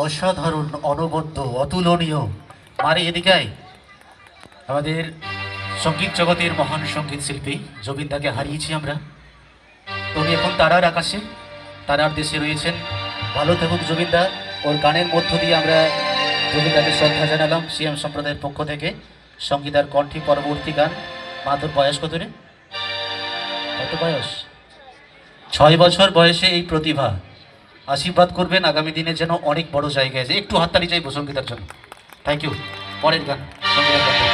অসাধারণ, অনবদ্য, অতুলনীয়। মারে এদিকে আয়। আমাদের সঙ্গীত জগতের মহান সঙ্গীত শিল্পী জবিনদাকে হারিয়েছি আমরা। উনি এখন তারার আকাশে, তারার দেশে রয়েছেন। ভালো থাকুক জবিনদা। ওর গানের মধ্য দিয়ে আমরা জবিনদাকে শ্রদ্ধা জানালাম সিএম সম্প্রদায়ের পক্ষ থেকে। সঙ্গীতার কণ্ঠী পরবর্তী গান। মাধুর বয়স কত রে? কত বয়স? 6 বছর বয়সে এই প্রতিভা। আশীর্বাদ করবেন আগামী দিনে যেন অনেক বড় জায়গায় যায়। একটু হাততালি চাইব সঙ্গীতার জন্য। Thank you. পরের গান সঙ্গীতার কণ্ঠে।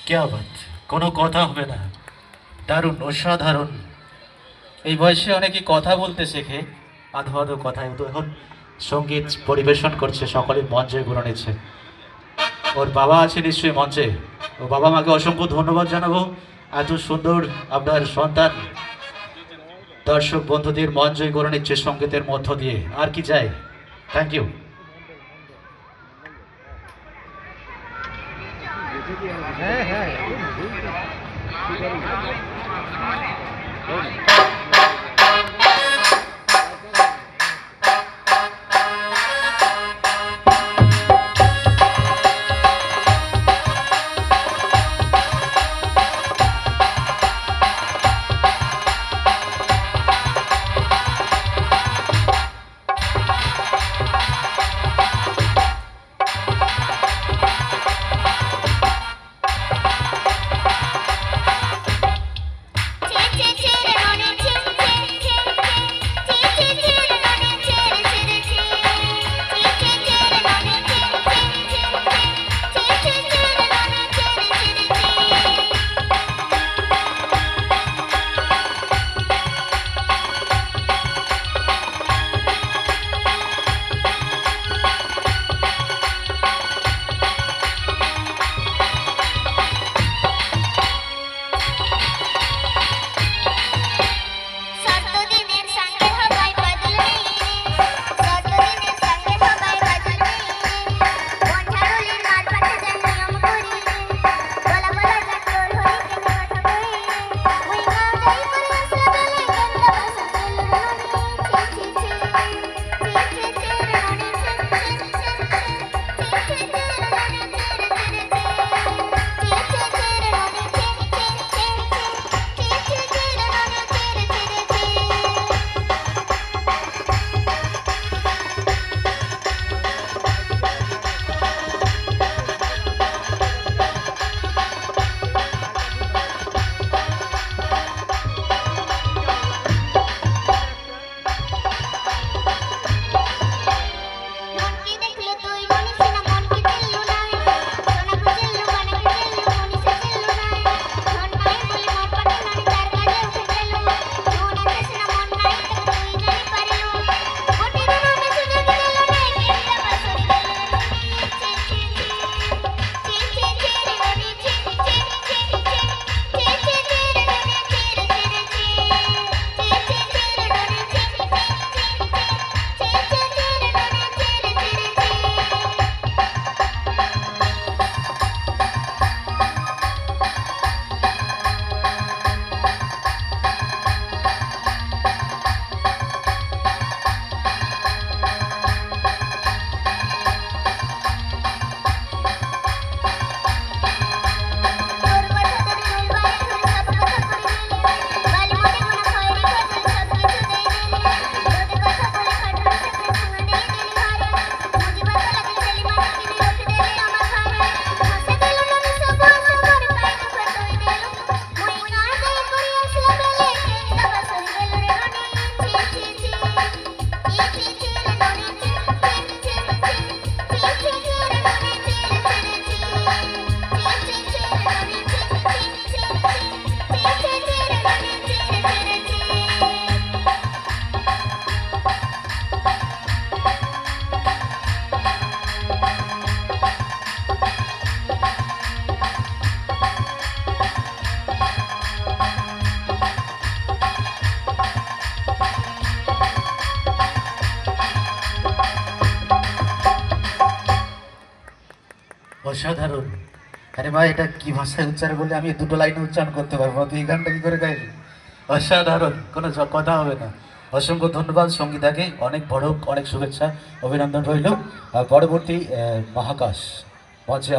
क्या बात, কোনো কথা হবে না। দারুণ, অসাধারণ। এই বয়সে অনেকে কথা বলতে শেখে, আধো আধো কথায়। তো এখন সঙ্গীত পরিবেশন করছে, সকলে মঞ্চে ঘুরে নিচ্ছে। ওর বাবা আছে নিশ্চয়ই মঞ্চে। ও বাবা মাকে অসংখ্য ধন্যবাদ জানাবো। এত সুন্দর আপনার সন্তান দর্শক বন্ধুদের মন জয় করে নিচ্ছে সঙ্গীতের মধ্য দিয়ে। আর কি চাই? Thank you. হ্যাঁ হ্যাঁ অসাধারণ। আরে ভাই, এটা কি ভাষায় উচ্চারণ করলে আমি দুটো লাইনে উচ্চারণ করতে পারবো, তুই এই গানটা কি করে গাইলি? অসাধারণ, কোনো কথা হবে না। অসংখ্য ধন্যবাদ সঙ্গীতাকে, অনেক বড় অনেক শুভেচ্ছা অভিনন্দন রইল। আর পরবর্তী মহাকাশ মঞ্চে